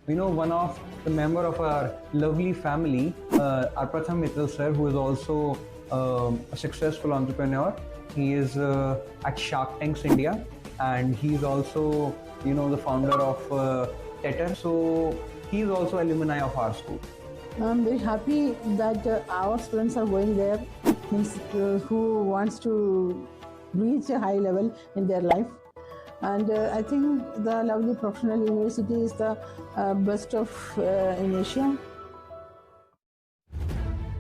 one of the member of our lovely family, our Pratham Mittal sir, who is also a successful entrepreneur. He is at Shark Tanks India, and he's also, the founder of Tetter. So he's also alumni of our school. I'm very happy that our students are going there, means who wants to reach a high level in their life. And I think the lovely professional university is the best of in Asia.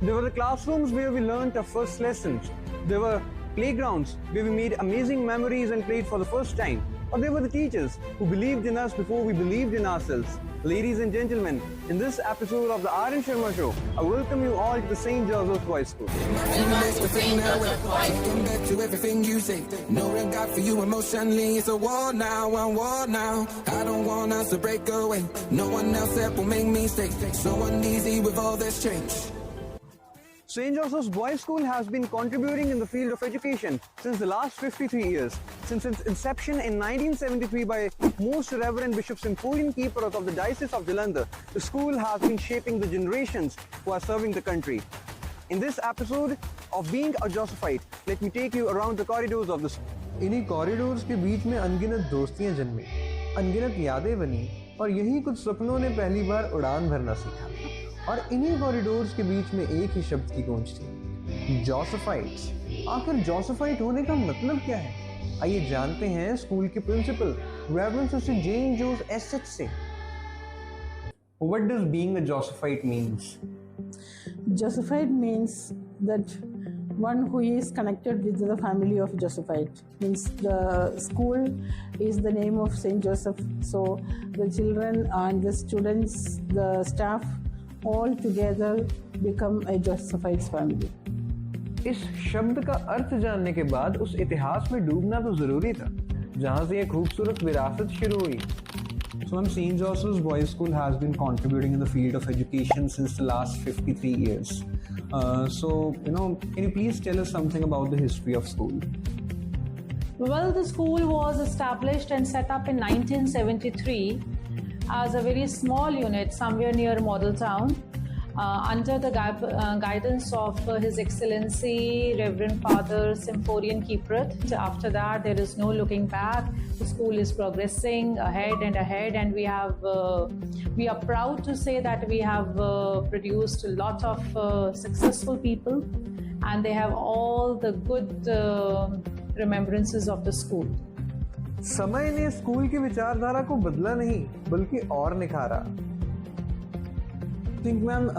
There were the classrooms where we learned our first lessons. There were playgrounds where we made amazing memories and played for the first time. Or there were the teachers who believed in us before we believed in ourselves. Ladies and gentlemen, in this episode of the Aryan Sharma Show, I welcome you all to the St. Joseph's Boys School. To everything you say, no regard for you emotionally. It's a war now, one war now. I don't want us to break away. No one else that will make me stay. So uneasy with all this change. St. Joseph's Boys School has been contributing in the field of education since the last 53 years. Since its inception in 1973 by Most Reverend Bishop Symphorian Keeper of the Diocese of Jalandhar, the school has been shaping the generations who are serving the country. In this episode of Being a Josephite, let me take you around the corridors of the school. इन्हीं corridors के बीच में अनगिनत दोस्तियां जन्मी, अनगिनत यादें बनी और यही कुछ सपनों ने पहली बार उड़ान भरना सीखा। और इन्हीं कॉरिडोर्स के बीच में एक ही शब्द की गूंज थी, जोसेफाइट्स। आखिर जोसेफाइट होने का मतलब क्या है? आइए जानते हैं स्कूल के प्रिंसिपल रेवरेंड सिस्टर जेन जोस एसएच से। What does being a Josephite means? Josephite means that one who is connected with the family of Josephite. Means the school is the name of Saint Joseph. So the children and the students, the staff, all together become a Josephite's family. इस शब्द का अर्थ जानने के बाद उस इतिहास में डूबना तो जरूरी था, जहां से एक खूबसूरत विरासत शुरू हुई. So St. Joseph's Boys School has been contributing in the field of education since the last 53 years. Can you please tell us something about the history of school? Well, the school was established and set up in 1973 as a very small unit somewhere near Model Town under the guidance of His Excellency Reverend Father Symphorian Keeperath. After that, there is no looking back. The school is progressing ahead, and we are proud to say that we have produced a lot of successful people, and they have all the good remembrances of the school. समय ने school की विचारधारा को बदला नहीं, बल्कि और निखारा. I think, ma'am,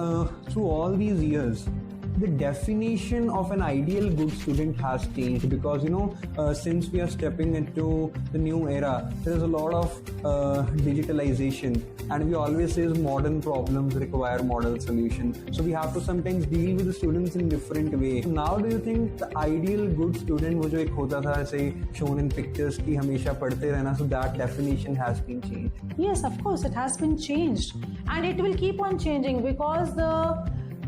through all these years, the definition of an ideal good student has changed because, since we are stepping into the new era, there is a lot of digitalization, and we always say modern problems require modern solutions. So we have to sometimes deal with the students in different way. So now do you think the ideal good student, वो जो एक होता था ऐसे shown in pictures की हमेशा पढ़ते रहना, so that definition has been changed? Yes, of course, it has been changed, and it will keep on changing because the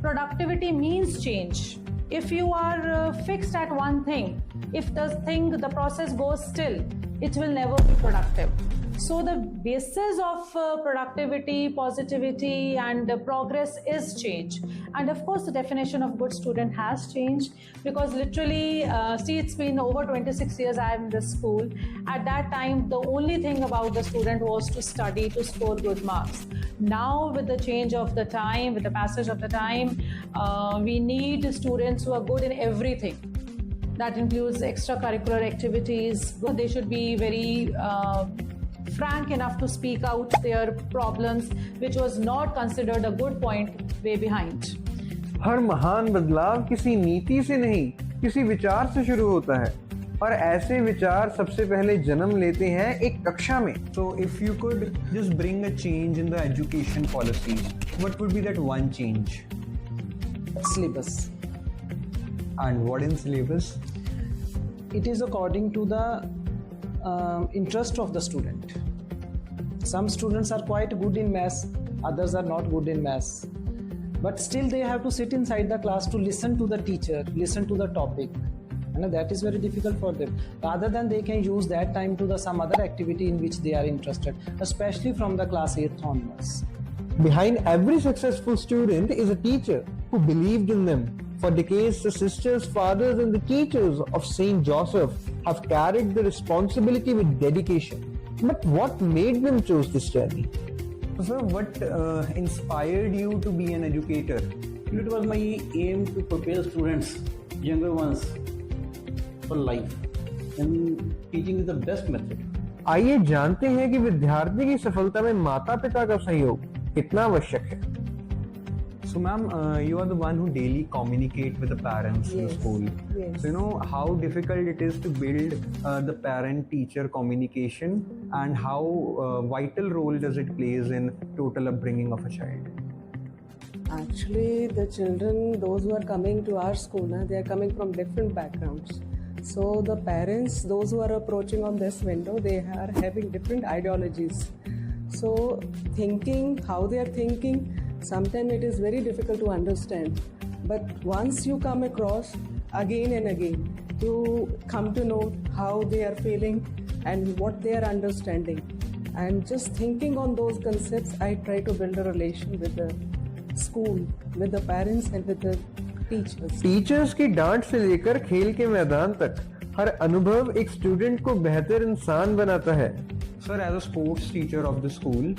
productivity means change. If you are fixed at one thing, if the process goes still, it will never be productive. So the basis of productivity, positivity, and progress is change. And of course, the definition of good student has changed because literally, it's been over 26 years I am in this school. At that time, the only thing about the student was to study, to score good marks. Now, with the change of the time, with the passage of the time, we need students who are good in everything. That includes extracurricular activities. They should be very frank enough to speak out their problems, which was not considered a good point way behind. हर महान बदलाव किसी नीति से नहीं, किसी विचार से शुरू होता है, और ऐसे विचार सबसे पहले जन्म लेते हैं एक कक्षा में. So if you could just bring a change in the education policies, what would be that one change? Syllabus. And what in syllabus? It is according to the interest of the student. Some students are quite good in maths, others are not good in maths. But still they have to sit inside the class to listen to the teacher, listen to the topic. and that is very difficult for them. Rather than they can use that time to the some other activity in which they are interested, especially from the class 8th onwards. Behind every successful student is a teacher who believed in them. For decades, the sisters, fathers, and the teachers of St. Joseph have carried the responsibility with dedication. But what made them choose this journey? So, sir, what inspired you to be an educator? It was my aim to prepare students, younger ones, for life. And teaching is the best method. आइए जानते हैं कि विद्यार्थी की सफलता में माता पिता का सहयोग कितना आवश्यक है. So, ma'am, you are the one who daily communicate with the parents in the school. Yes. So, you know how difficult it is to build the parent-teacher communication, and how vital role does it plays in total upbringing of a child. Actually, the children, those who are coming to our school, they are coming from different backgrounds. So the parents, those who are approaching on this window, they are having different ideologies. So thinking, how they are thinking, sometimes it is very difficult to understand. But once you come across again and again, you come to know how they are feeling and what they are understanding. And just thinking on those concepts, I try to build a relation with the school, with the parents and with the teachers. Teachers की डांट से लेकर खेल के मैदान तक हर अनुभव एक स्टूडेंट को बेहतर इंसान बनाता है. Sir, as a sports teacher of the school,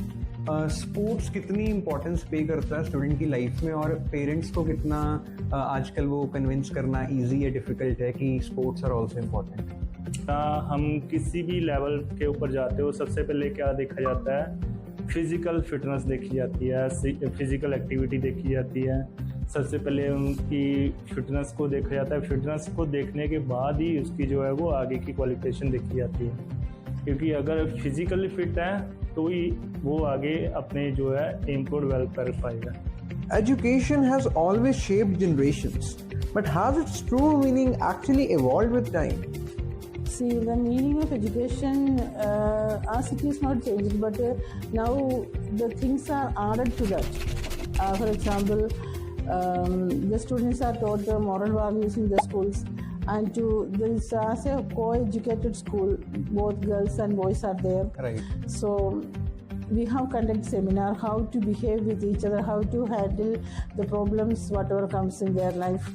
sports कितनी इम्पोर्टेंस पे करता है स्टूडेंट की लाइफ में, और पेरेंट्स को कितना आजकल वो कन्विंस करना इजी या डिफिकल्ट है कि स्पोर्ट्स आर आल्सो इम्पोर्टेंट? हम किसी भी लेवल के ऊपर जाते हो, सबसे पहले क्या देखा जाता है? फिजिकल फिटनेस देखी जाती है, फिजिकल एक्टिविटी देखी जाती है. सबसे पहले उनकी फिटनेस को देखा जाता है. फिटनेस को देखने के बाद ही उसकी जो है वो आगे की क्वालिफिकेशन देखी जाती है, क्योंकि अगर फिजिकली फिट है तो ही वो आगे अपने जो है एम को डेवलप कर पाएगा. Education has always shaped generations, but has its true meaning actually evolved with time? See, the meaning of education, as it is not changed, but now the things are added to that. For example, the students are taught the moral values in the schools, and this as a co-educated school, both girls and boys are there. Right. So we have conducted seminar how to behave with each other, how to handle the problems whatever comes in their life.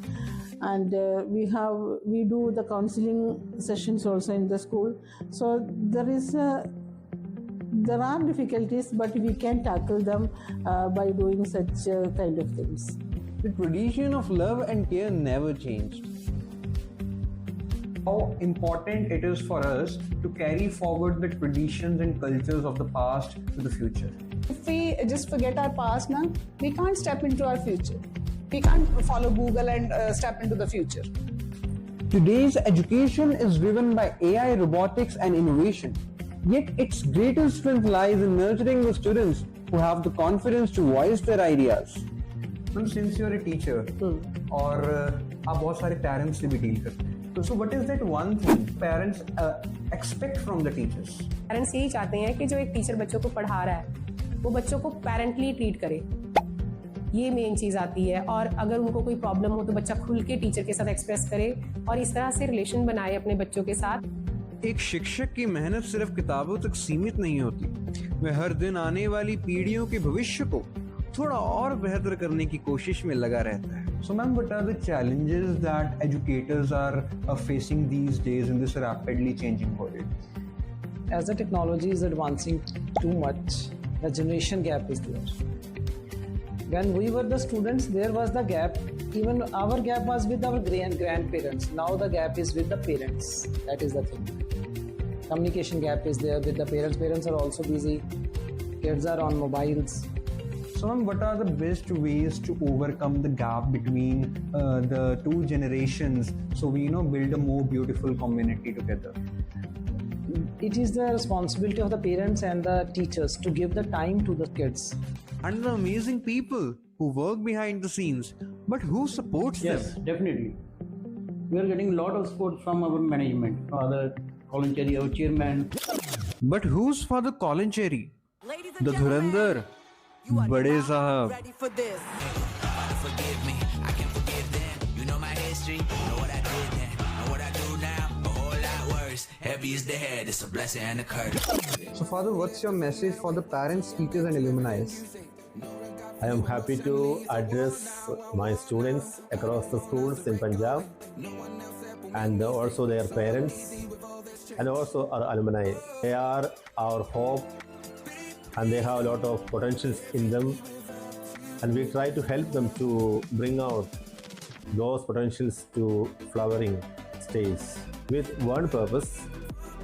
And we do the counseling sessions also in the school. So there are difficulties, but we can tackle them by doing such kind of things. The tradition of love and care never changed. How important it is for us to carry forward the traditions and cultures of the past to the future. If we just forget our past now, we can't step into our future. We can't follow Google and step into the future. Today's education is driven by AI, robotics, and innovation. Yet its greatest strength lies in nurturing the students who have the confidence to voice their ideas. Since you're a teacher, और आप बहुत सारे parents से भी deal करते हैं, so what is that one thing parents expect from the teachers? Parents यही चाहते हैं कि जो एक टीचर बच्चों को पढ़ा रहा है वो बच्चों को पेरेंटली ट्रीट करे. ये मेन चीज़ आती है. और अगर उनको कोई प्रॉब्लम हो तो बच्चा खुल के टीचर के साथ एक्सप्रेस करे और इस तरह से रिलेशन बनाए अपने बच्चों के साथ. एक शिक्षक की मेहनत सिर्फ किताबों तक सीमित नहीं होती. वह हर दिन आने वाली पीढ़ियों के भविष्य को थोड़ा और बेहतर करने की कोशिश में लगा रहता है. So, ma'am, what are the challenges that educators are facing these days in this rapidly changing world? As the technology is advancing too much, the generation gap is there. When we were the students, there was the gap. Even our gap was with our grandparents. Now the gap is with the parents. That is the thing. Communication gap is there with the parents. Parents are also busy. Kids are on mobiles. So, ma'am, what are the best ways to overcome the gap between the two generations, so we build a more beautiful community together? It is the responsibility of the parents and the teachers to give the time to the kids. And the amazing people who work behind the scenes, but who supports Yes, them? definitely. We are getting a lot of support from our management, Father Colin Cherry, our chairman. But who's Father Colin Cherry? The Dhurandhar, Bade Sahab. Ready for this. Father, forgive me. I can forgive them. You know my history. Know what I did then. Know what I do Heavy is the head, it's a blessing and a curse. So, Father, what's your message for the parents, teachers, and alumni? I am happy to address my students across the schools in Punjab and also their parents and also our alumni. They are our hope and they have a lot of potentials in them, and we try to help them to bring out those potentials to flowering stage with one purpose,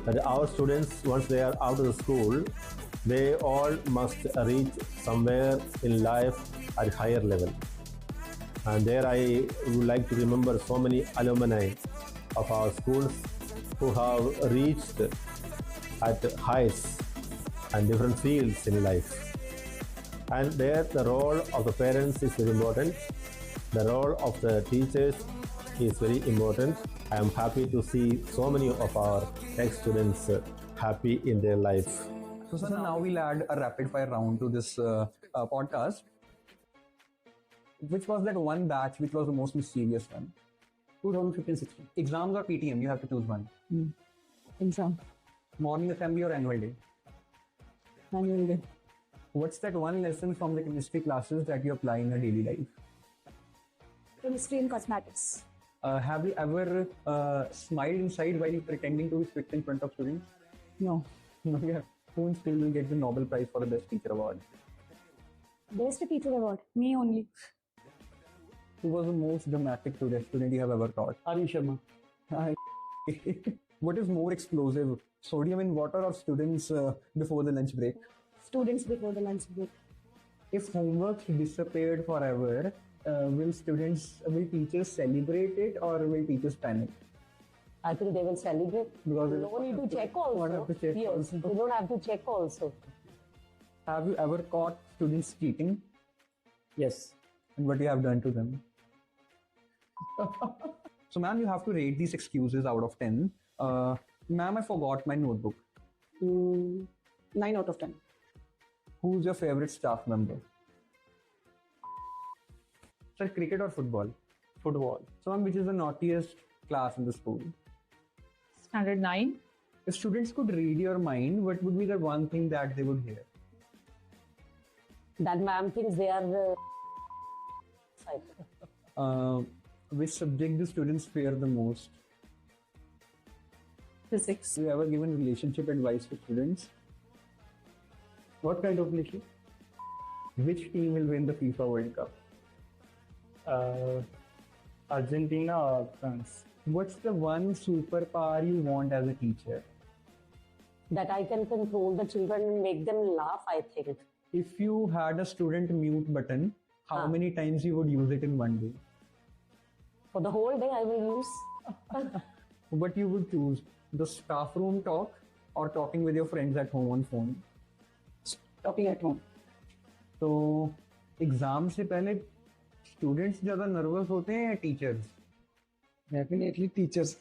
that our students, once they are out of the school, they all must reach somewhere in life at higher level. And there I would like to remember so many alumni of our schools who have reached at heights and different fields in life. And there the role of the parents is very important. The role of the teachers is very important. I am happy to see so many of our ex-students happy in their life. So, sir, now we'll add a rapid fire round to this podcast. Which was that one batch which was the most mischievous one? 2015-16. Exams or PTM? You have to choose one. Exam. Morning assembly or annual day? Annual day. What's that one lesson from the chemistry classes that you apply in your daily life? Chemistry and cosmetics. Have you ever smiled inside while pretending to be strict in front of students? No. No, yeah. Who still will get the Nobel Prize for the Best Teacher Award? Best teacher award. Me only. Who was the most dramatic student you have ever taught? Arvind Sharma. What is more explosive, sodium in water or students before the lunch break? Students before the lunch break. If homework disappeared forever, will teachers celebrate it or will teachers panic? I think they will celebrate. Because No need to check also. Don't have to check Yes, also. they don't have to check also. Have you ever caught students cheating? Yes. And what you have done to them? So, ma'am, you have to rate these excuses out of 10. Ma'am, I forgot my notebook. 9 out of 10. Who's your favorite staff member? Sir, cricket or football? Football. So, ma'am, which is the naughtiest class in the school? Standard 9. If students could read your mind, what would be the one thing that they would hear? That ma'am thinks they are. Which subject do students fear the most? Physics. Have you ever given relationship advice to students? What kind of relationship? Which team will win the FIFA World Cup? Argentina or France? What's the one superpower you want as a teacher? That I can control the children and make them laugh, I think. If you had a student mute button, how many times you would use it in one day? For the whole day, I will use. What you would choose? The staff room talk or talking with your friends at home on phone? Talking at home. तो exam से पहले students ज्यादा nervous होते हैं या teachers? Definitely teachers.